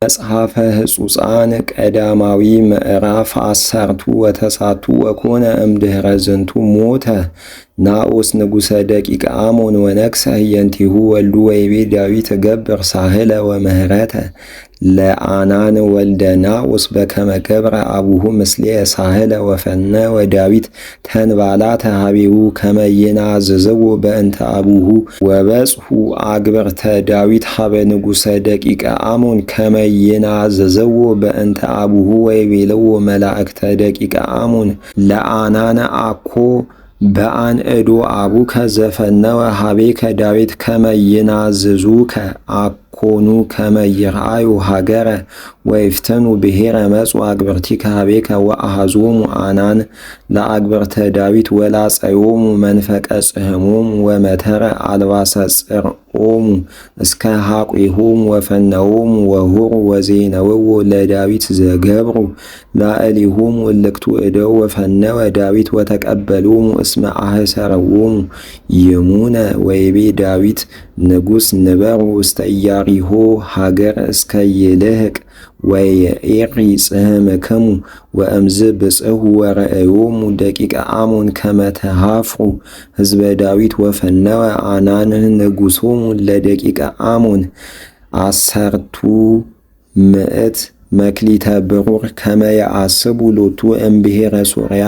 መጽሐፈ ሕጹሳን ቀዳማዊ ምዕራፍ 10 ወተሳቱ ወኮነ እምድኅረ ዝንቱ ሞተ ናኦስ ንጉሠ ደቂቀ አሞን ወነግሠ ህየንቲሁ ወልዱ ወይቤ ዳዊት ገብር ሳህለ ወምህረተ ለአናን ወልደ ናኦስ በከመ ገብረ አቡሁ ምስሌየ ሳህለ ወፈነ ወዳዊት ተንባላተ ሀቤሁ ከመ ይናዘዝዎ በእንተ አቡሁ ወበጽሑ አግብርተ ዳዊት ሀበ ንጉሠ ደቂቀ አሞን ከመ ይናዘዝዎ በእንተ አቡሁ ወይቤልዎ መላእክተ ደቂቀ አሞን ለአናን አኮ በአንዕዶ አቡከ ዘፈነወ ሀቤከ ዳዊት ከመ ይናዝዙከ አኮኑ ከመ ይርአዩ ሀገረ ወይፍተኑ ብሔረ መጹ አግብርቲከ ሀቤከ ወአሐዞሙ አናን ለአግብርተ ዳዊት ወላጸዮሙ መንፈቀ ጽሕሞሙ ወመተረ አልባሰ ጽርኦሙ እስከ ሐቁሆሙ ወፈነዎሙ ወሁሩ ወዜነውዎ ለዳዊት ዘገብሩ ላዕሌሆሙ እልክቱ እደው ወፈነወ ዳዊት ወተቀበሎሙ እስመ አህሰረዎሙ ይሙነ ወይቤ ዳዊት ንጉሥ ንበሩ ውስተ ኢያሪሆ ሀገር እስከ ይልህቅ ወየኤሪ ጽሕምክሙ ወእምዝ ብጽሑ ወረአዮሙ ደቂቀ አሞን ከመ ተሃፍሩ ሕዝበ ዳዊት ወፈነወ አናን ንጉሶሙ ለደቂቀ አሞን 10 መክሊተ ብሩር ከመ ያአስቡ ሎቱ እምብሔረ ሶርያ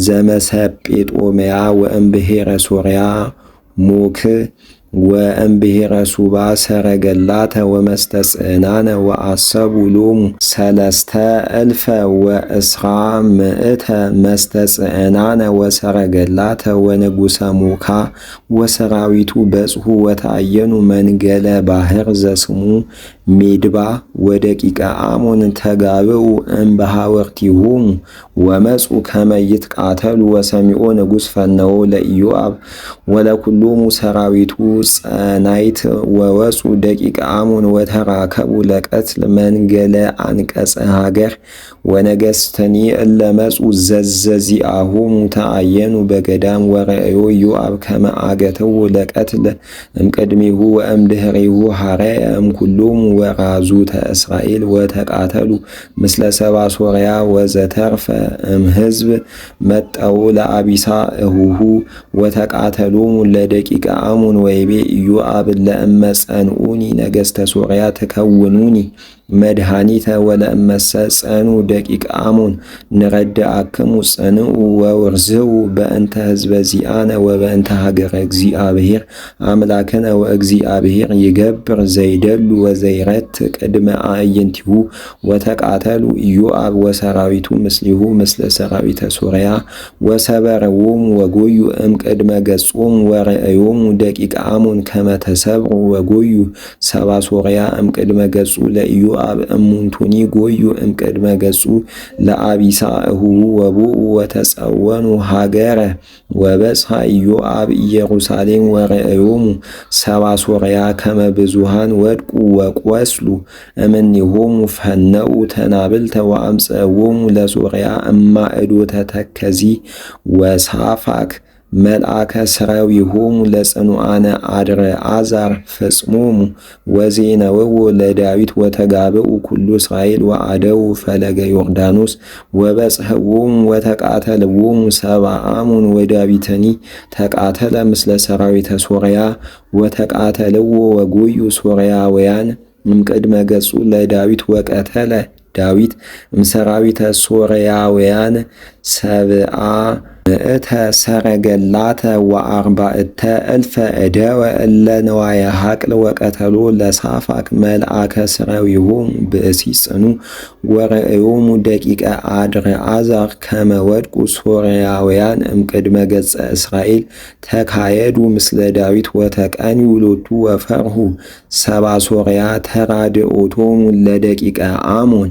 ዘመሰጴጦምያ ወእምብሔረ ሶርያ ሞክ ወእምብሔረ ሱባ ሰረገላተ ወመስተጽዕናነ ወአሰቡ ሎሙ 3,100 መስተጽዕናነ ወሰረገላተ ወንጉሰ ሞካ ወሰራዊቱ በጽሑ ወታየኑ መንገለ ባሕር ዘስሙ ሜድባ ወደቂቀ አሞን ተጋብኡ እምበሃወርቲሆሙ ወመጹ ከመ ይትቃተሉ ወሰሚዖ ንጉሥ ፈነወ ለኢዮአብ ወለኩሎሙ ሰራዊቱ ጸናይት ወወፁ ደቂቀ አሞን ወተራከቡ ለቀትል መንገለ አንቀጸ ሀገር ወነገሥትኒ እለ መጹ ዘዘዚአሆሙ ተአየኑ በገዳም ወረአዮ ኢዮአብ ከመ አገተው ለቀትል እምቅድሚሁ ወእምድኅሬሁ ሐረየ እምኩሎሙ ወራዙተ እስራኤል ወተቃተሉ ምስለ ሰባ ሶርያ ወዘተርፈ እምሕዝብ መጠው ለአቢሳ እሁሁ ወተቃተሎሙ ለደቂቀ አሞን ወይቤ ኢዮአብ ለእመ ጸንዑኒ ነገሥተ ሶርያ ተከውኑኒ መድኃኒተ ወለእመሰ ጸኑ ደቂቀ አሞን ንረድአክሙ ጽንዑ ወውርዝው በእንተ ሕዝበ ዚአነ ወበእንተ ሀገረ እግዚአብሔር አምላክነ ወእግዚአብሔር ይገብር ዘይደሉ ወዘይረት ቅድመ አዕይንቲሁ ወተቃተሉ ኢዮአብ ወሰራዊቱ ምስሊሁ ምስለ ሰራዊተ ሶርያ ወሰበረዎሙ ወጎዩ እምቅድመ ገጾሙ ወረአዮሙ ደቂቀ አሞን ከመ ተሰብሩ ወጎዩ ሰባ ሶርያ እምቅድመ ገጹ ለኢዮአብ እሙንቱኒ ጎዩ እምቅድመ ገጹ ለአቢሳ እሁሁ ወቡኡ ወተጸወኑ ሀገረ ወበጽሐ ኢዮአብ ኢየሩሳሌም ወረአዮሙ ሰባ ሶርያ ከመ ብዙሃን ወድቁ ወቈስሉ እምኔሆሙ ፈነኡ ተናብልተ ወአምጽእዎሙ ለሶርያ እማእዶተ ተከዚ ወሳፋክ መልአከ ሠራዊሆሙ ለጽኑዓነ አድርአዛር ፍጽሞሙ ወዜነውዎ ለዳዊት ወተጋብኡ ኩሉ እስራኤል ወአደው ፈለገ ዮርዳኖስ ወበጽሕዎሙ ወተቃተልዎሙ ሰብአ አሞን ወዳዊትኒ ተቃተለ ምስለ ሰራዊተ ሶርያ ወተቃተልዎ ወጎዩ ሶርያውያን እምቅድመ ገጹ ለዳዊት ወቀተለ ዳዊት እምሰራዊተ ሶርያውያን 700 ሰረገላተ ወአርባዕተ እልፈ እደወ እለ ነዋየ ሐቅል ወቀተሎ ለሳፋክ መልአከ ሠራዊሆሙ ብእሲ ጽኑ ወረአዮሙ ደቂቀ አድርአዛር ከመ ወድቁ ሶርያውያን እምቅድመ ገጸ እስራኤል ተካየዱ ምስለ ዳዊት ወተቀንዩ ሎቱ ወፈርሁ ሰባ ሶርያ ተራድኦቶሙ ለደቂቀ አሞን